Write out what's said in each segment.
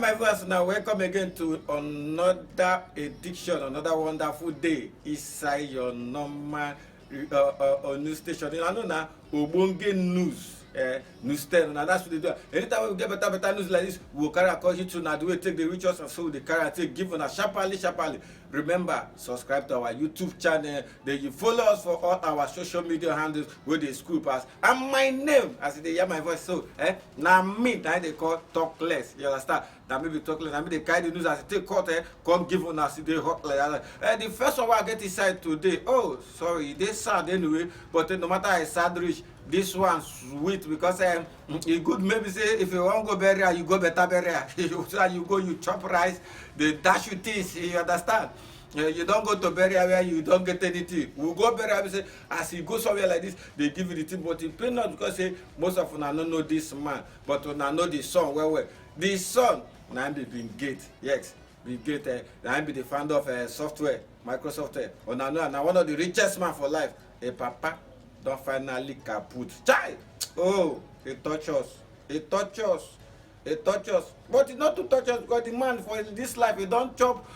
my viewers, now welcome again to another edition, another wonderful day inside your normal news station. I know now, Obonge News. News 10. Now that's what they do. Anytime we get better news like this, we'll carry a call you to now. Do we take the rituals and so the carry and take give on a sharply. Remember, subscribe to our YouTube channel. Then you follow us for all our social media handles with the school pass. And my name, as they hear my voice, so now me, now they call talk less. You understand? Now maybe talk less. Now me they carry the news as they take court, come give on us the hot like that. The first one I get inside today. Oh, sorry, they sad anyway, but no matter how sad rich. This one sweet because it good maybe say if you want go burial, you go better burial. You go, you chop rice, they dash you things, you understand? You don't go to burial where you don't get anything. We go burial, say, as you go somewhere like this, they give you the thing, but it plain not because say most of una don't know this man, but una know the son well. The son, now be Bill Gates, yes, Bill Gates, now be the founder of software, Microsoft. Una know, now one of the richest man for life, a papa. Don't finally kaput. Chai! Oh, it touch us. It touch us. It touch us. But it's not to touch us because the man for this life, he don't chop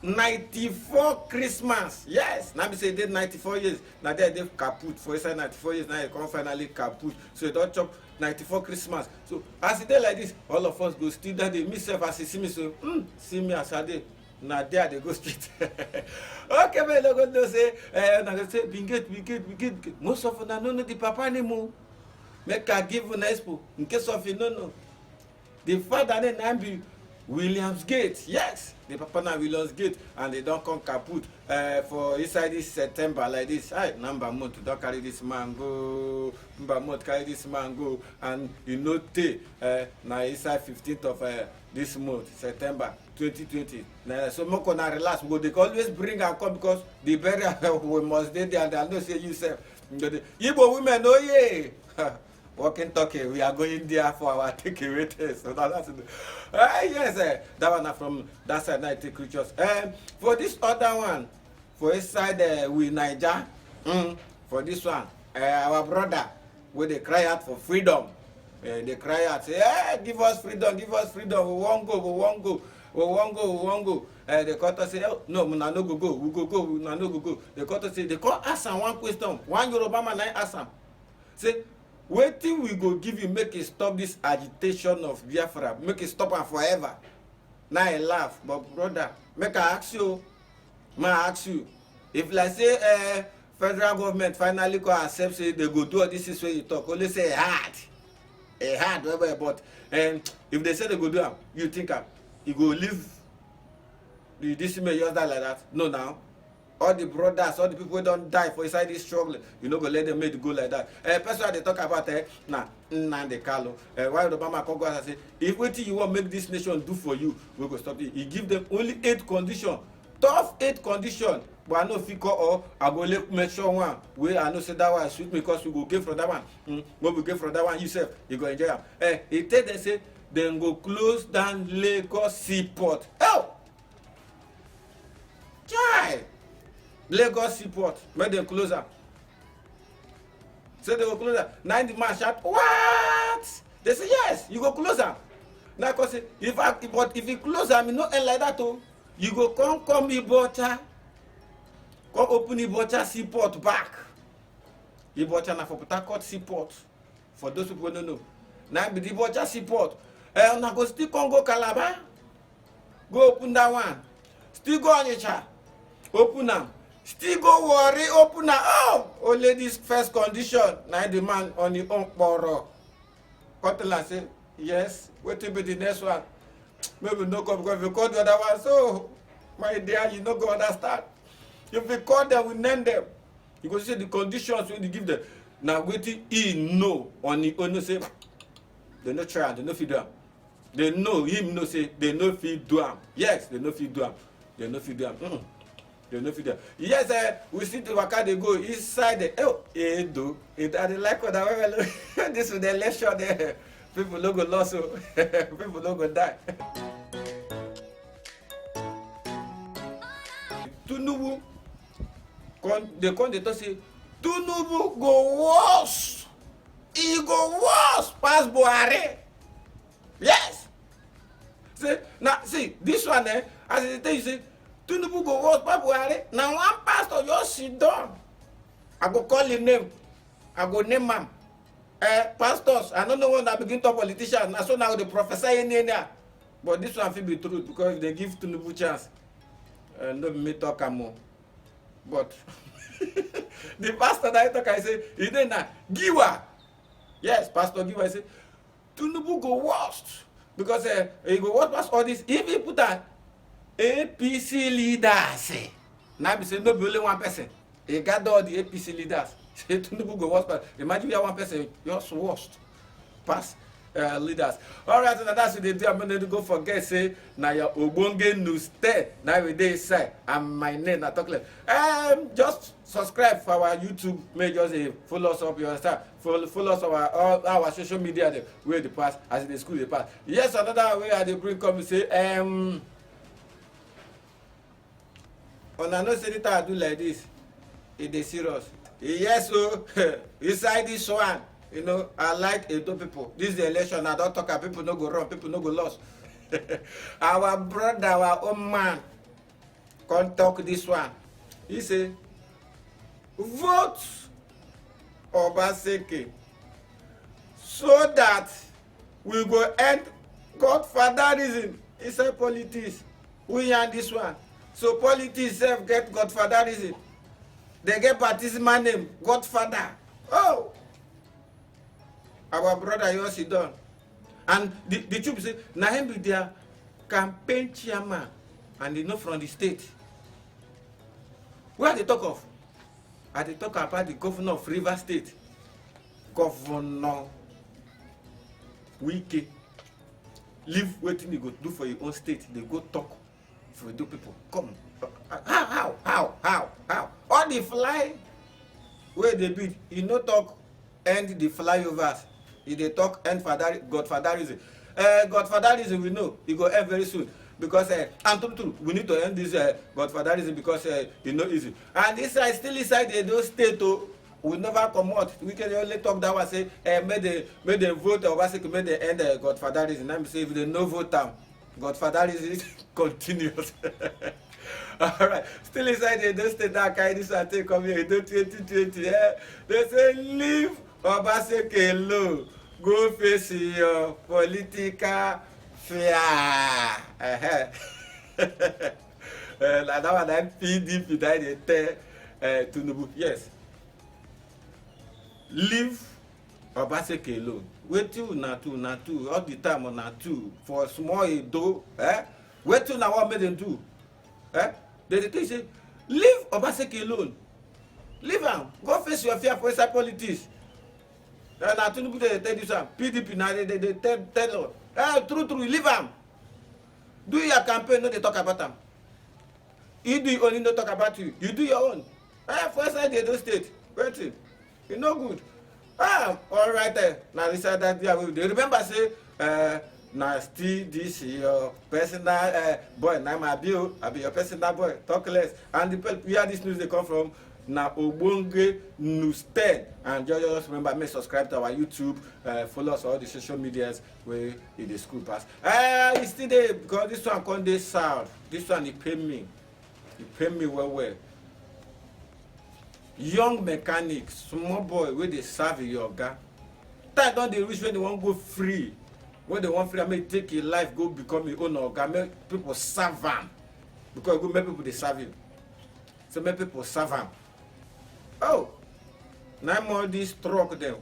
94 Christmas. Yes. Now we say he did 94 years. Now they kaput. For inside 94 years, now he come finally kaput. So he don't chop 94 Christmas. So as he did like this, all of us go still that day. Myself as he see me, so see me as I did. Now there they go straight. Okay, but look what they say. Now say, we get. Most of them don't know the papa anymore. Make I give an expo. In case of you don't know. The father name be Williams Gate. Yes, the papa na Williams Gate, and they don't come kaput for inside this September like this. Hey, number month don't carry this mango. Number month carry this mango, and you know now inside 15th of this month September 2020. So more gonna relax. But they always bring and come because the burial we must stay there, and I know say you say Igbo women, oh yeah. Walking talking, we are going there for our takeaway test. So that's it. Yes, that one from that side. I take creatures. For this other one, for inside with Niger, for this one, our brother, where they cry out for freedom. They cry out, say, hey, give us freedom, we won't go. The court say, oh, no, we no go, we no go. The court say, they can't ask him one question. One Yoruba man ask him. Say, waiting we go give you, make it stop this agitation of Biafra, make it stop and forever. Now I laugh, but brother, make I ask you, if like say federal government finally go accept say they go do all this is where you talk, only say hard, but if they say they go do them, you think you go leave this may just die like that? No, now. All the brothers, all the people who don't die for inside this struggle, you know, go let them make it go like that. Person they talk about Nnamdi Kanu. Why Obama come go and say, if what you want make this nation do for you, we go stop it. He give them only 8 conditions, tough 8 conditions. But I know if you call or I go make sure one where I know say that one sweet because we go get from that one. When we get from that one, yourself, you go enjoy them. He tell them say, then go close down Lagos Seaport. Oh! Chai! Lagos Seaport, make them close up. Say they go close up. 90 man shout, what? They say yes, you go close up. Now cause say if you close up, you no end like that too. You go come Ibocha, come open Ibocha Seaport back. Ibocha na for Port Harcourt Seaport. For those people who don't know. Now be the Ibocha Seaport. Now go still come go Calabar. Go open that one. Still go Onitsha. Open them. Still go worry, open now. Oh, only this first condition. Now the man on the own borrow. Cutler say, yes, what will be the next one? Maybe no come because if you call the other one, so my dear, you no go understand. If you call them, we name them. You go see the conditions when you give them. Now waiting he know on the own say they no try, they no feed them. They know him no say they no feed do them. Yes, they no feed do them. They no feed them. They no feed them. Yes, we see the waka they go inside the do it. I like what I this with the lecture there. People no go lost, so people no go die. Tinubu, they talk say Tinubu go worse. He go worse pass Buhari. Yes. Say, now see, this one, as they tell you, say, Tinubu go watch Buhari. Now one pastor just sit down. I go call him name. I go name him. Pastors, I don't know when I begin to politicians. I saw now the prophesy in there. But this one will be true because if they give Tinubu chance, no me talk more. But the pastor that I talk, I say, he did not give her. Yes, Pastor Giwa, I say, Tinubu go worst. Because he go worst past all this. If he put an APC leaders, now he say, no be only one person. He gather all the APC leaders. Say, Tinubu go worst past. Imagine you have one person, just worst past leaders. All right, so that's what they do. I'm going to go forget, say, now your Ogbonge news there. Now we dey say, and my name, I talk like, just subscribe for our YouTube. Make just follow us up, you understand? Follow us on all our social media, the way they pass, as in the school they pass. Yes, another way they bring come and say, on another senator I do like this, it is serious. Yes, so inside this one, you know, I like Edo people. This is the election. I don't talk about people no go wrong, people no go lost. Our brother, our own man, can't talk this one. He say, vote Obaseki so that we go end godfatherism inside politics. We and this one. So politics self get godfatherism. They get participant name, Godfather. Oh! Our brother Yossi done. And the truth say, na him be their campaign chairman, and they know from the state. Where they talk of? Are they talk about the governor of River State? Governor Wike. Leave wetin you go do for your own state. They go talk for the people. Come. How? All the fly where they beat, you no talk end the flyovers. If they talk end godfatherism. Godfatherism we know it go end very soon because and true we need to end this godfatherism because it's not easy. And this side still inside those state we never come out. We can only talk that one say make them vote or basically make them end godfatherism. Now say if they no vote down, godfatherism continues. Alright, still inside those state that kind this one take come here 2020. They say leave Obaseki alone. Go face your political fear. Like that one, that PDP that they tell Tinubu. Yes. Leave Obaseki alone. Wait till na two. All the time on na two. For small do. Wait till now what made them do? They say, leave Obaseki alone. Leave him. Go face your fear for inside politics. Na Tinubu they tell this one. PDP now they tell true, leave him. Do your campaign, no they talk about him. You do only no talk about you. You do your own. For inside the state. Wait, you no good. All right. Now this side that they remember say now still this your personal boy. Now I be your personal boy. Talk less. And the where this news they come from. Now Ogbonge News 10. And just remember, make subscribe to our YouTube, follow us on all the social medias where it is school pass. It's still there because this one come this sound. This one it pay me. It pay me well. Young mechanics, small boy where they serve your guy. Time don't they reach when they want go free. When they want free, I may take your life, go become your own organ, make people serve them. Because go make people they serve him. So make people serve them. Oh, now more this truck them.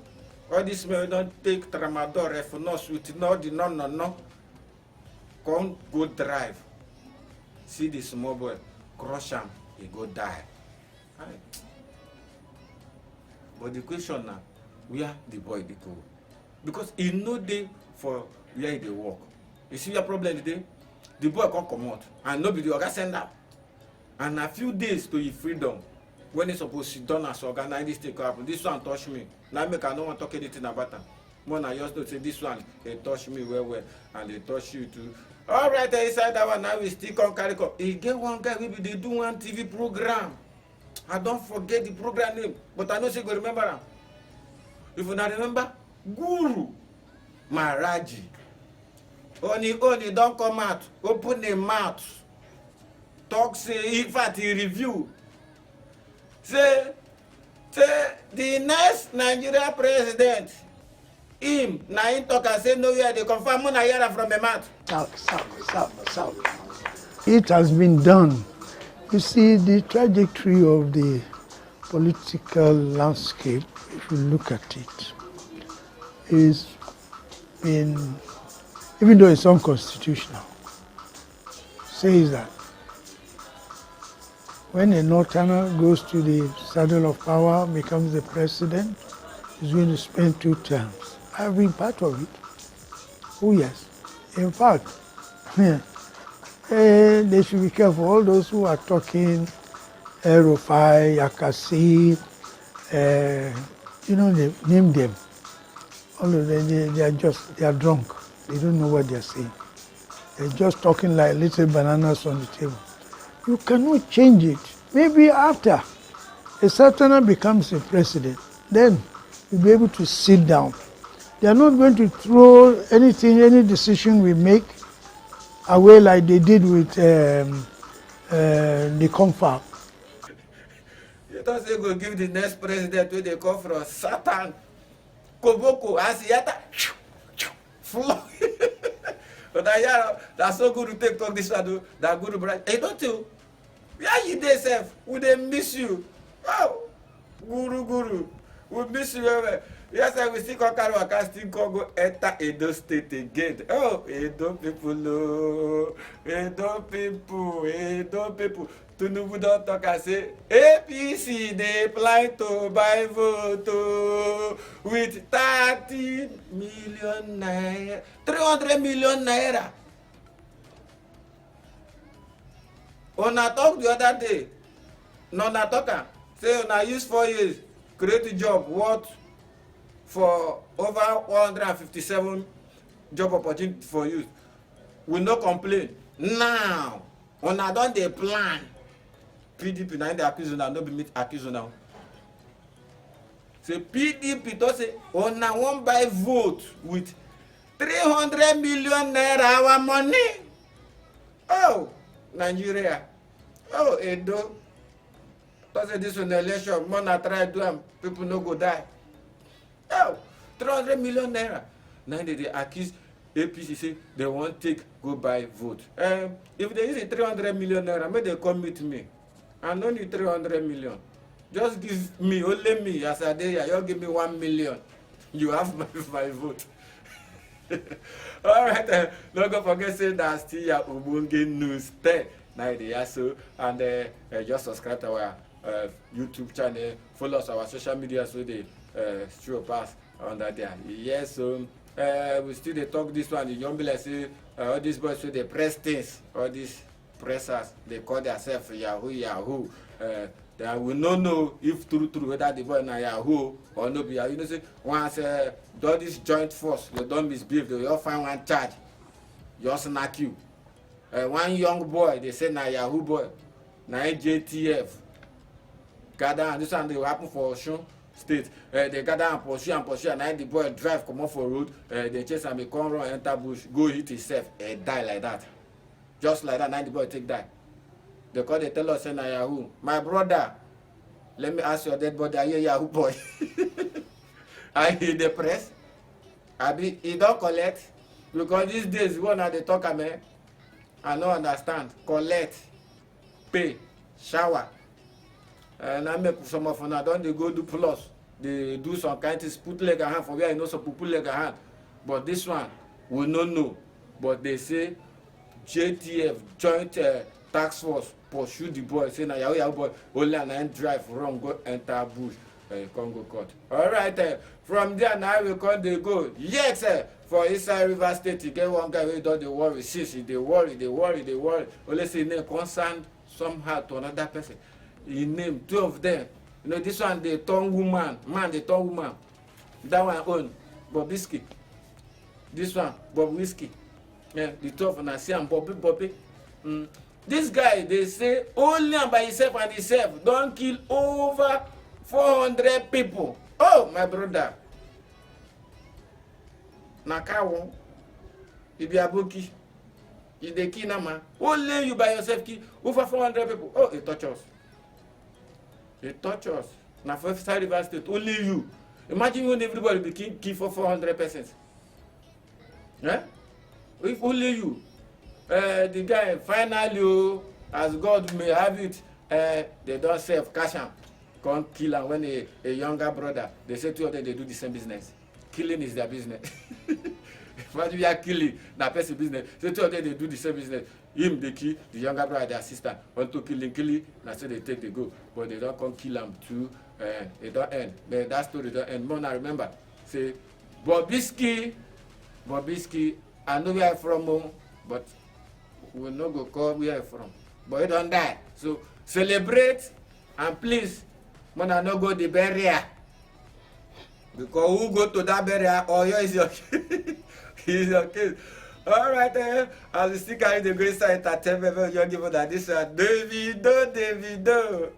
All this men don't take tramadol, refinos with no. Come go drive. See the small boy, crush him, he go die. Right. But the question now, where the boy they go? Because he no day for where they work. You see your problem today? The boy can't come out and nobody will send out. And a few days to his freedom. When it's supposed to done as organize this take happen. This one touch me. Now make I don't want to talk anything about them. When I just don't say this one, they touch me well, and they touch you too. All right, inside that one now we still come carry come. He get one guy maybe they do one TV program. I don't forget the program name, but I know she go remember him. If you not remember, Guru Maharaji. Only don't come out, open a mouth, talk, say, in fact, he review. Say the next Nigeria president, him, na him talk and say, no, yeah, they confirm, na hear from the mouth. South. It has been done. You see, the trajectory of the political landscape, if you look at it, is in, even though it's unconstitutional, says that when a northerner goes to the saddle of power, becomes the president, he's going to spend 2 terms. I've been part of it. Oh yes. In fact, they should be careful. All those who are talking, Rufai, Akasi, they name them. All of them, they are drunk. They don't know what they are saying. They're just talking like little bananas on the table. You cannot change it. Maybe after a southerner becomes a president, then you'll be able to sit down. They are not going to throw any decision we make away like they did with the confab. You don't say go give the next president where they come from Satan, Koboko, Asiata, flow. But that's so good to take talk this one, that good to brother. Hey, don't you? Where you dey sef? We dey miss you. Oh, Guru, we miss you. Yes, sir, we still come carry waka, still come go enter Edo State again. Oh, Edo people, Edo people. Tinubu don talk and say APC dey plan to buy vote with 30 million naira, 300 million naira. Una talk the other day, una talk am, say una use 4 years create a job worth for over 157 job opportunity for youth. We no complain. Now, una don dey plan. PDP na dey accuse una, no be me accuse una. Say PDP don say una wan buy vote with 300 million naira our money. Oh, Nigeria. Oh, Edo. Don't say this one election, man, I try to do them, people no go die. Oh, 300 million naira. Now they accuse APC, say they won't take, go buy vote. If they use 300 million naira, may they come meet me. I don't need 300 million. Just give me, only me, as a day, you give me 1 million. You have my vote. All right, don't go forget say that still your Ubunge News 10. Now they so and just subscribe to our YouTube channel, follow us our social media so they show pass under there. Yes, so we still they talk this one. The young be like say all these boys so they press things, all these pressers they call themselves Yahoo. They will not know if true whether the boy na Yahoo or no be Yahoo. You know say once all this joint force they don't misbehave, they will all find one charge, just knock you. One young boy they say na Yahoo boy, na JTF gather, and this one they will happen for Osun State. They gather and pursue and now the boy drive come off for road, they chase and come run enter bush, go hit himself, die like that. Just like that, now the boy take die. They call they tell us say na Yahoo. My brother, let me ask your dead body, are you Yahoo boy? Are you the press? Abi he don't collect? Because these days one at the talk I don't understand. Collect, pay, shower. And I make some of them don't they go do plus. They do some kind of things, put leg and hand for where you know some people put leg and hand. But this one we don't know. But they say JTF joint task force pursue the boy, say na Yahoo boy only and drive wrong go enter bush, Congo court. All right, from there now we come they go. Yes, for inside River State, you get one guy who don dey worry, since they worry. Only say name concern somehow to another person. He name 2 of them. You know this one they turn woman, man they turn woman. That one own Bobrisky. This one Bob Whiskey. Yeah, the 2 of them see and Bobby. This guy they say only by himself and himself don't kill over 400 people. Oh my brother. Nakawo. If you are bookie, if they kill na man, only you by yourself kill over 400 people. Oh, it touch us. It touch us. Now for Side River State, only you. Imagine when everybody be kill for 400 persons. Yeah? If only you. The guy finally, as God may have it, they don't self cash am, come kill am when a younger brother, they say two of them they do the same business. Killing is their business. Imagine you are killing na person business. Say two of them they do the same business. Him they kill, the younger brother, their sister, want to killing. Na so they take they go, but they don't come kill am too. It don't end. But that story don't end. More now remember, say Bobrisky, I know where I from home, but we no go call where I from. But he don't die. So celebrate and please, when I no go the burial. Because who go to that burial, or you is your is your case. All right, as we still carry the great side entertainment, you're giving that this Davido.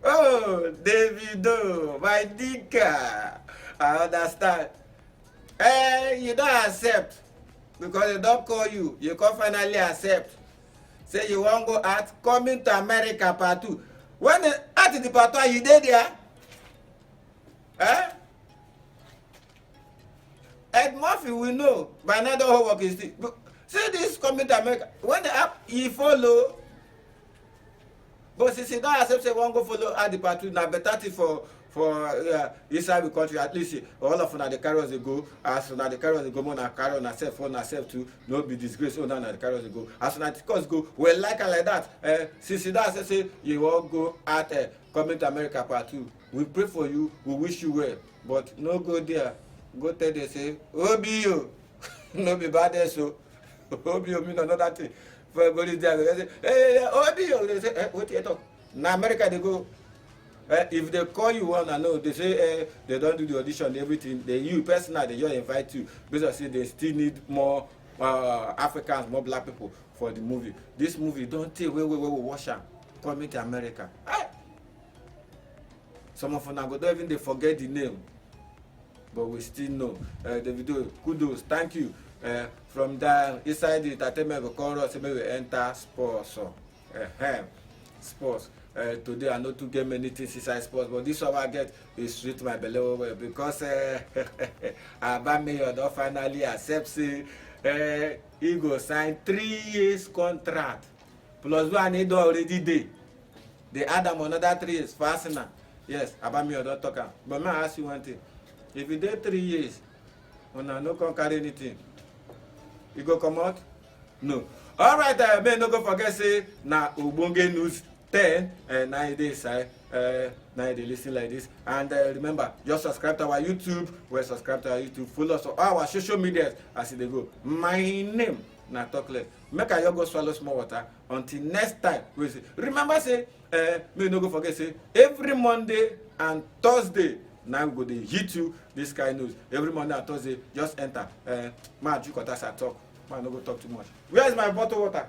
Oh, Davido, my nigga. I understand. You don't accept because they don't call you. You can finally accept. Say you won't go at Coming to America part 2. When at the part 1, you did there? Ed Murphy we know by now the whole work is still. See this Coming to America. When the app he follow, but since he don't accept say won't go follow at the part 2, now better thing for inside the country at least all of una the carry us dey go, as una the carry us dey go, more na carry una self for una self too, no be disgrace, oh na the carry us dey go, as una the course go, well like am like that. Since you don't accept say you wan go at Coming to America part 2, we pray for you, we wish you well, but no go there, go tell them say obi o no be bad there so obi o mean another thing for everybody there they say hey obi o, they say wetin you talk na America they go. If they call you one and know, they say they don't do the audition, everything. They you personally they just invite you because say they still need more Africans, more black people for the movie. This movie don't take where we watch am Coming to America. Some of them go don't even they forget the name, but we still know. Davido, kudos, thank you. From there inside the entertainment we call us, maybe we enter sports. Sports. Today I know to get many things inside sports, but this one I get is sweet my belly well because Abameyo don finally accept say he go sign 3 years contract plus one he don already dey. They add am another 3 years for Arsenal. Yes, Abameyo don talk am. But may I ask you one thing? If you dey 3 years, una no come carry anything, you go comot? No. All right, may no go forget say na ogbonge news 10 9 days now they listen like this, and remember just subscribe to our YouTube. Subscribe to our YouTube, follow us on our social media as they go. My name na Talkless. Make I go swallow small water until next time we see. Remember say may no go forget say every Monday and Thursday now we go dey hit you this kind news. Every Monday and Thursday just enter. Ma Jukota talk. Ma no go talk too much. Where is my bottle water?